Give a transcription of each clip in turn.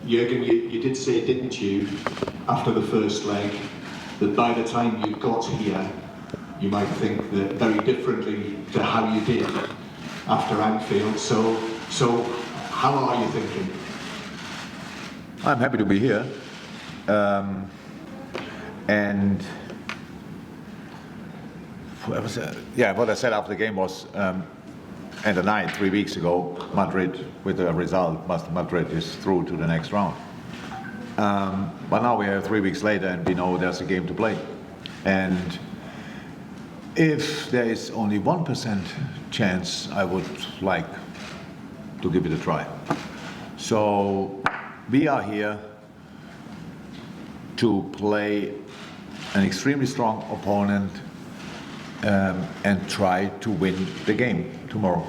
Jurgen, you did say, didn't you, after the first leg, that by the time you got here, you might think that very differently to how you did after Anfield. So how are you thinking? I'm happy to be here. And what I said after the game was, and the night 3 weeks ago, Madrid with the result, Madrid is through to the next round. But now we are 3 weeks later, and we know there's a game to play. And if there is only 1% chance, I would like to give it a try. So we are here to play an extremely strong opponent and try to win the game tomorrow.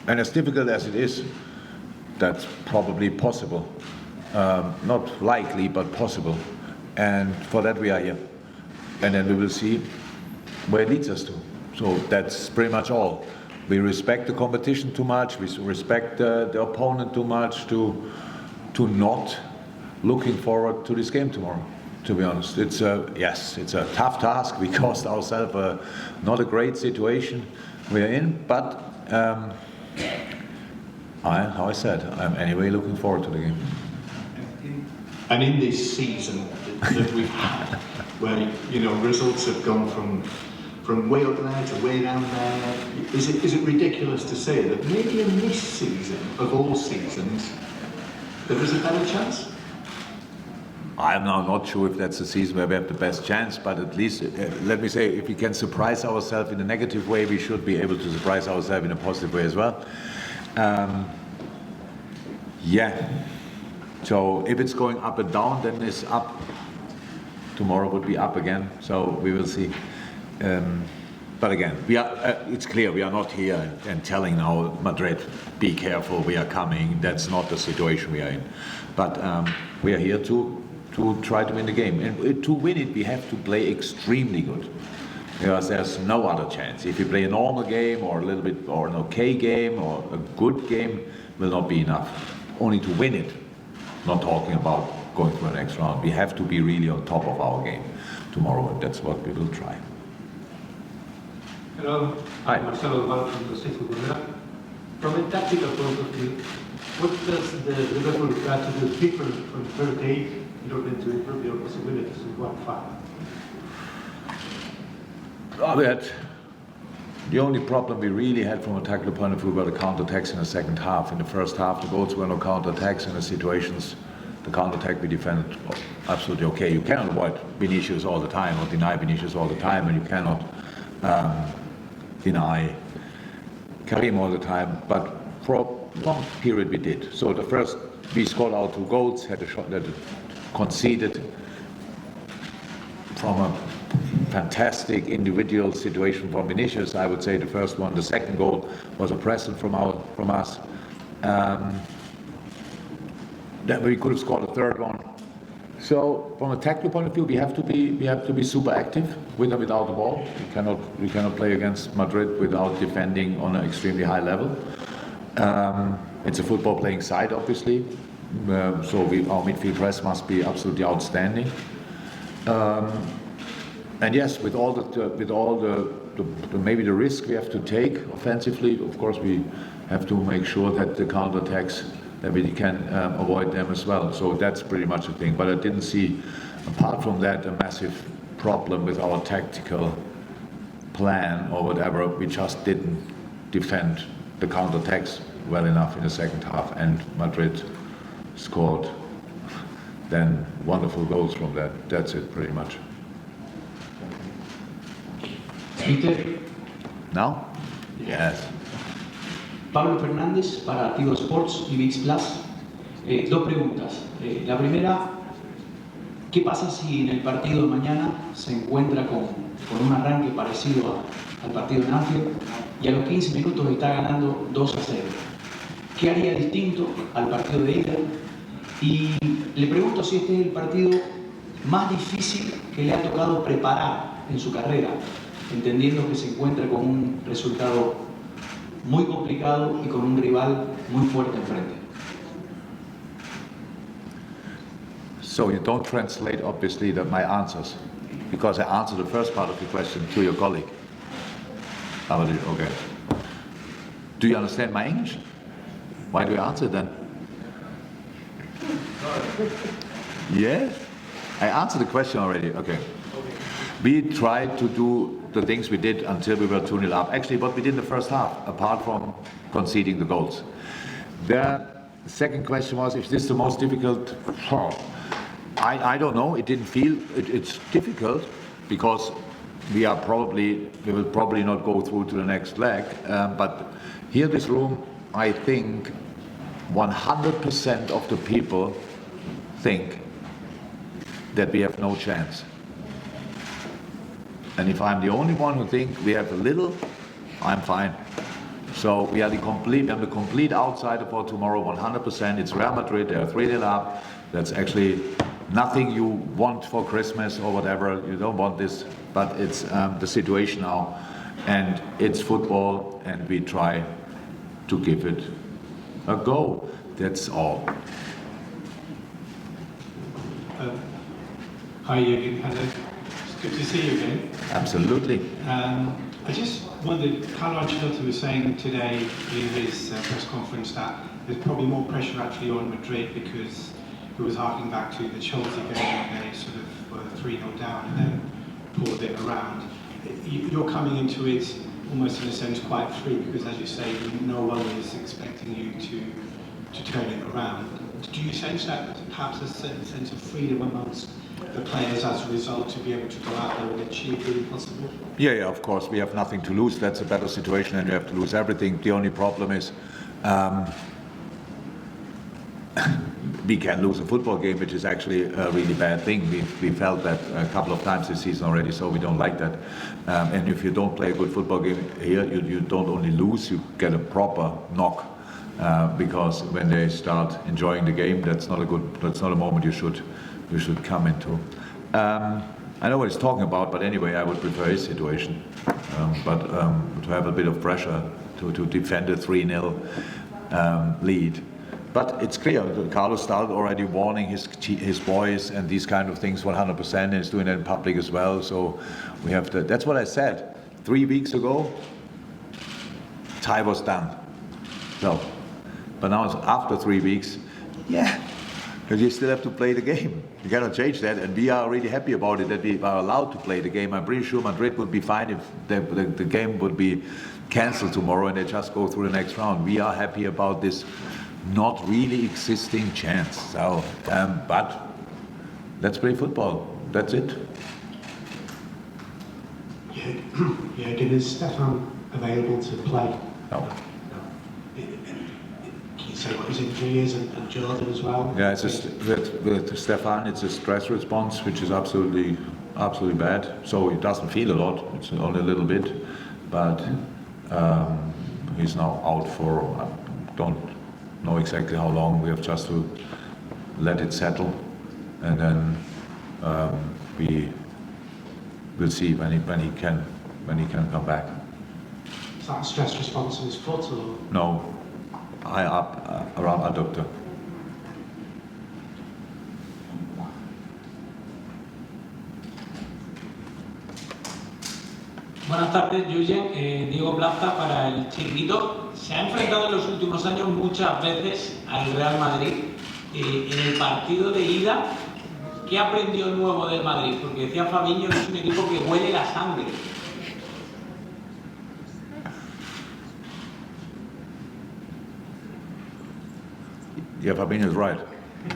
And as difficult as it is, that's probably possible. Not likely, but possible. And for that we are here. And then we will see where it leads us to. So that's pretty much all. We respect the competition too much, we respect the opponent too much to not looking forward to this game tomorrow, to be honest. It's a tough task. We caused ourselves not a great situation we're in, but how I said, I'm anyway looking forward to the game. And in this season that we've had, where results have gone from way up there to way down there, is it ridiculous to say that maybe in this season, of all seasons, there is a better chance? I'm now not sure if that's the season where we have the best chance, but at least, let me say, if we can surprise ourselves in a negative way, we should be able to surprise ourselves in a positive way as well. So if it's going up and down, then it's up. Tomorrow would be up again, so we will see. But again, it's clear we are not here and telling now Madrid, be careful, we are coming. That's not the situation we are in. But we are here to try to win the game. And to win it, we have to play extremely good, because there's no other chance. If you play a normal game or an okay game or a good game, will not be enough. Only to win it, not talking about going to the next round. We have to be really on top of our game tomorrow, and that's what we will try. Hello, Hi. Marcelo Val from the City Football. From a tactical point of view, what does the Liverpool strategy differ from the first game in order to improve your possibilities in qualifying? The only problem we really had from a tactical point of view were the counterattacks in the second half. In the first half, the goals were no counterattacks, and the situations, the counterattack we defended absolutely okay. You cannot avoid Vinicius all the time, or deny Vinicius all the time, and you cannot deny Karim all the time, but for a long period we did. So the first, we scored our 2 goals, had a shot that conceded from a fantastic individual situation from Vinicius, I would say the first one. The second goal was a present from us. Then we could have scored a third one. So from a tactical point of view, we have to be super active with or without the ball. We cannot play against Madrid without defending on an extremely high level. It's a football playing side, obviously. So our midfield press must be absolutely outstanding. And yes, with all the maybe the risk we have to take offensively, of course we have to make sure that the counterattacks, that we can avoid them as well. So that's pretty much the thing. But I didn't see, apart from that, a massive problem with our tactical plan or whatever. We just didn't defend the counterattacks well enough in the second half, and Madrid scored then wonderful goals from that. That's it, pretty much. Peter. Now? Yes. Pablo Fernández para Tigo Sports y VIX Plus. 2 preguntas. La primera, ¿qué pasa si en el partido de mañana se encuentra con un arranque parecido al partido en Anfield y a los 15 minutos está ganando 2-0? ¿Qué haría distinto al partido de ida? Y le pregunto si este es el partido más difícil que le ha tocado preparar en su carrera, entendiendo que se encuentra con un resultado muy complicado y con un rival muy fuerte enfrente. So you don't translate, obviously, my answers, because I answered the first part of the question to your colleague. Okay. Do you understand my English? Why do you answer then? Yeah? I answered the question already, okay. We tried to do the things we did until we were 2-0 up. Actually, what we did in the first half, apart from conceding the goals. The second question was, is this the most difficult? I don't know. It didn't feel it's difficult because we will probably not go through to the next leg. But here, this room, I think 100% of the people think that we have no chance. And if I'm the only one who think we have a little, I'm fine. So we are the complete outsider for tomorrow, 100%. It's Real Madrid, they are 3-0 up. That's actually nothing you want for Christmas or whatever. You don't want this, but it's the situation now. And it's football, and we try to give it a go. That's all. Hi, Jurgen. Hello. It's good to see you again. Absolutely. I just wondered, Carlo Ancelotti was saying today in his press conference that there's probably more pressure actually on Madrid because he was harking back to the Chelsea game when they sort of were 3-0 down and then pulled it around. You're coming into it almost in a sense quite free because, as you say, no one is expecting you to turn it around. Do you sense that perhaps a certain sense of freedom amongst the players as a result to be able to go out there and achieve the impossible? Yeah, of course. We have nothing to lose. That's a better situation than you have to lose everything. The only problem is we can lose a football game, which is actually a really bad thing. We felt that a couple of times this season already, so we don't like that. And if you don't play a good football game here, you don't only lose, you get a proper knock. Because when they start enjoying the game, that's not a moment you should come into. I know what he's talking about, but anyway, I would prefer his situation. But to have a bit of pressure to defend a 3-0 lead. But it's clear, Carlos started already warning his boys and these kind of things 100%, and he's doing it in public as well. So we have to. That's what I said 3 weeks ago. Tie was done. So, but now after 3 weeks, yeah. Because you still have to play the game. You cannot change that, and we are really happy about it that we are allowed to play the game. I'm pretty sure Madrid would be fine if the game would be cancelled tomorrow and they just go through the next round. We are happy about this not really existing chance. So, but let's play football. That's it. Yeah, is Stefan available to play? No. Can you say what his injury is and Jordan as well? Yeah, with Stefan, it's a stress response, which is absolutely bad. So he doesn't feel a lot. It's only a little bit, but he's now out for don't know exactly how long. We have just to let it settle, and then we will see when he can come back. Is that a stress response in his foot or? No, high up around adductor. Buenas tardes, Jurgen. Diego Plaza para el Chiringuito. Se ha enfrentado en los últimos años muchas veces al Real Madrid. En el partido de ida, ¿qué aprendió nuevo del Madrid? Porque decía Fabinho que es un equipo que huele la sangre. Yeah, Fabinho is right.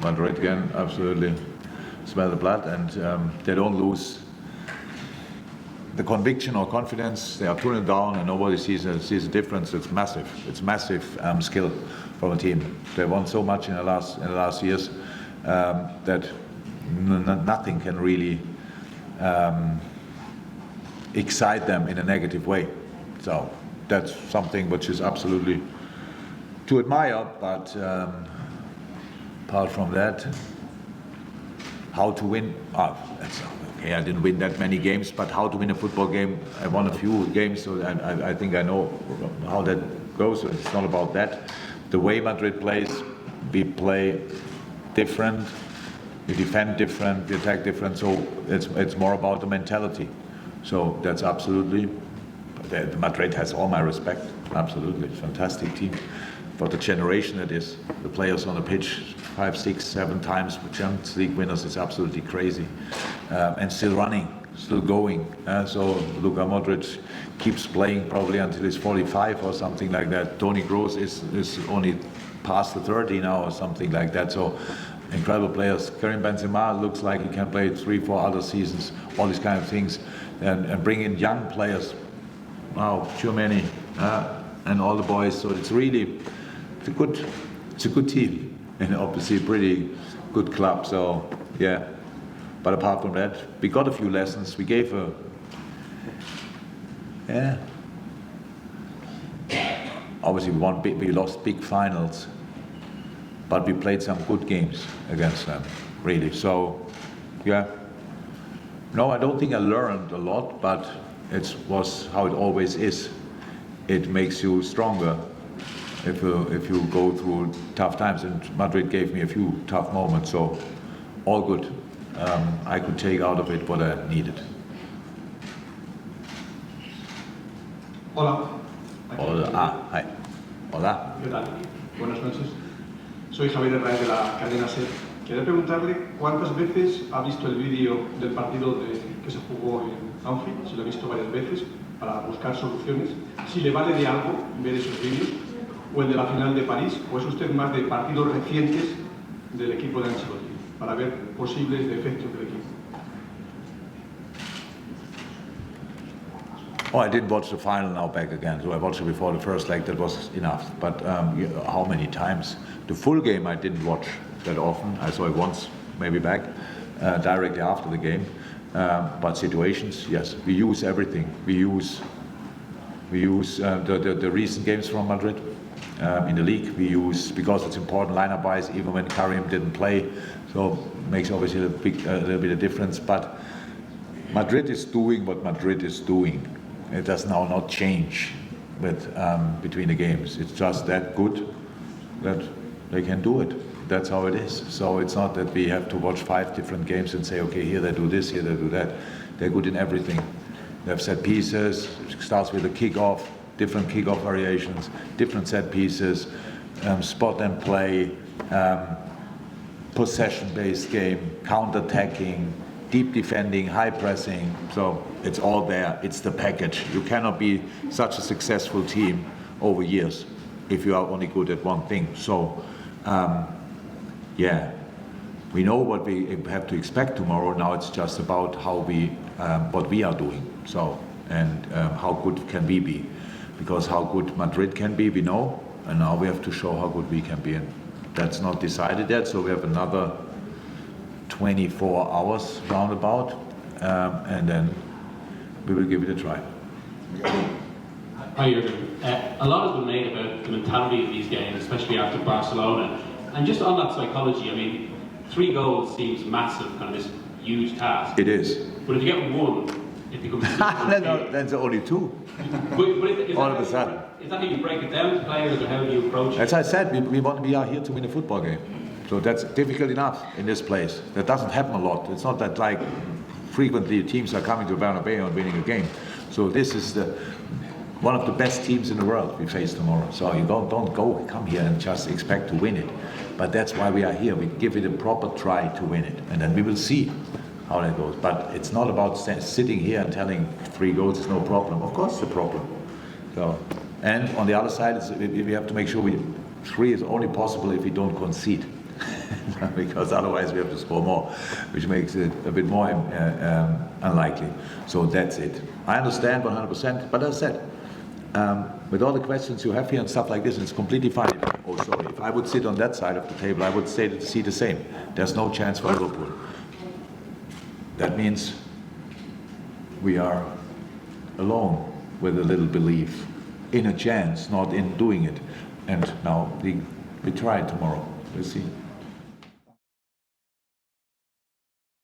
Madrid can absolutely smell the blood, and they don't lose the conviction or confidence. They are turning down, and nobody sees a difference. It's massive. It's massive skill from a team. They won so much in the last years that nothing can really excite them in a negative way. So that's something which is absolutely to admire. But apart from that, how to win? Okay, I didn't win that many games, but how to win a football game? I won a few games, so I think I know how that goes. So it's not about that. The way Madrid plays, we play different. We defend different, we attack different, so it's more about the mentality. So that's absolutely, Madrid has all my respect, absolutely, fantastic team. For the generation it is, the players on the pitch, 5, 6, 7 times Champions League winners, is absolutely crazy. And still running, still going. So Luka Modric keeps playing probably until he's 45 or something like that. Toni Kroos is only past the 30 now or something like that. So incredible players. Karim Benzema looks like he can play 3, 4 other seasons, all these kind of things. And bring in young players. Wow, too many. And all the boys. So it's really, it's a good team. And obviously a pretty good club. So yeah. But apart from that, we got a few lessons. We gave obviously we lost big finals, but we played some good games against them, really. So, yeah. No, I don't think I learned a lot, but it was how it always is. It makes you stronger if you go through tough times. And Madrid gave me a few tough moments, so all good. I could take out of it what I needed. Hola. Hola. Hi. Hola. ¿Qué tal? Buenas noches. Soy Javier Herrera de la cadena SER. Quería preguntarle cuántas veces ha visto el vídeo del partido que se jugó en Anfield, si lo ha visto varias veces, para buscar soluciones, si le vale de algo ver esos vídeos, o el de la final de París, o es usted más de partidos recientes del equipo de Ancelotti, para ver posibles defectos del equipo. Oh, I didn't watch the final now back again, so I watched it before the first leg, that was enough. But how many times? The full game I didn't watch that often. I saw it once, maybe back, directly after the game. But situations, yes, we use everything. We use the recent games from Madrid in the league. We use, because it's important, lineup wise, even when Karim didn't play, so makes obviously a little bit of difference. But Madrid is doing what Madrid is doing. It does now not change with between the games. It's just that good that they can do it. That's how it is. So it's not that we have to watch 5 different games and say, okay, here they do this, here they do that. They're good in everything. They have set pieces. It starts with a kickoff, different kickoff variations, different set pieces, spot and play, possession-based game, counter-attacking, deep defending, high pressing. So it's all there. It's the package. You cannot be such a successful team over years if you are only good at one thing. So yeah, we know what we have to expect tomorrow. Now it's just about how what we are doing. So and how good can we be? Because how good Madrid can be, we know, and now we have to show how good we can be. And that's not decided yet. So we have another 24 hours roundabout, and then we will give it a try. Hi Jurgen. A lot has been made about the mentality of these games, especially after Barcelona. And just on that psychology, I mean, 3 goals seems massive, kind of this huge task. It is. But if you get 1, it becomes... No, that's only 2. But is All of a sudden. Is that how you break it down to players, or how do you approach it? As I said, we are here to win a football game. So that's difficult enough in this place. That doesn't happen a lot. It's not that like frequently teams are coming to Bernabeu and winning a game. So this is one of the best teams in the world we face tomorrow. So you don't come here and just expect to win it. But that's why we are here. We give it a proper try to win it, and then we will see how that goes. But it's not about sitting here and telling 3 goals is no problem. Of course, it's a problem. So, and on the other side, we have to make sure 3 is only possible if we don't concede. Because otherwise we have to score more, which makes it a bit more unlikely. So that's it. I understand 100%, but as I said, with all the questions you have here and stuff like this, it's completely fine. If I would sit on that side of the table, I would see the same. There's no chance for Liverpool. That means we are alone with a little belief in a chance, not in doing it. And now we try tomorrow. We'll see.